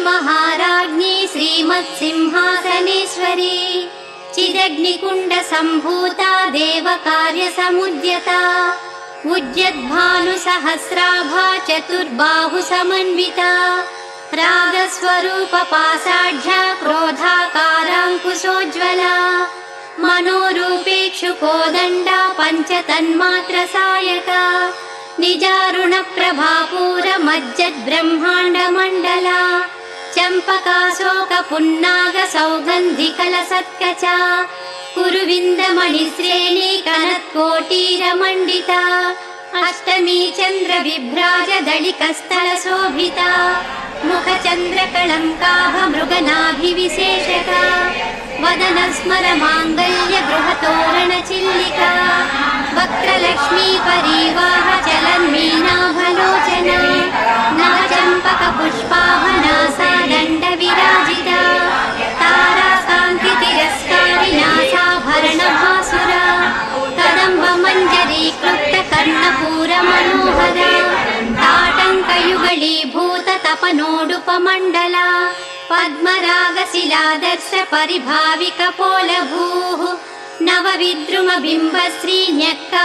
महाराज्ञी श्रीमत्सिंहासनेश्वरी चिदग्निकुण्ड सम्भूता देवकार्यसमुद्यता उद्यद्भानुसहस्राभा चतुर्बाहु समन्विता रागस्वरूपपाषाढ्या क्रोधाकाराङ्कुशोज्ज्वला मनोरूपेक्षुकोदण्डा पञ्चतन्मात्रसायका निजारुणप्रभापूरमज्जद्ब्रह्माण्डमण्डला चम्पकाशोकपुन्नागसौगन्धिकलसत्कचा कुरुविन्दमणिश्रेणी कनत्कोटीरमण्डिता अष्टमी चन्द्रविभ्राजदलिकस्थलशोभिता मुखचन्द्रकलङ्काभमृगनाभिविशेषका वदनस्मरमाङ्गल्यगृहतोरणचिल्लिका वक्त्रलक्ष्मी परिवाह चलन्मीनाभलोचना नवचम्पकपुष्पाभनासा दण्डविराजिता ताराकान्तितिरस्कारिनासाभरणभासुरा कदम्बमञ्जरीक्लुप्तकर्णपूरमनोहरा ताटङ्कयुगलीभूततपनोडुपमण्डला पद्मरागशिलादर्श परिभाविकपोलभूः नवविद्रुमबिम्बश्रीन्यक्का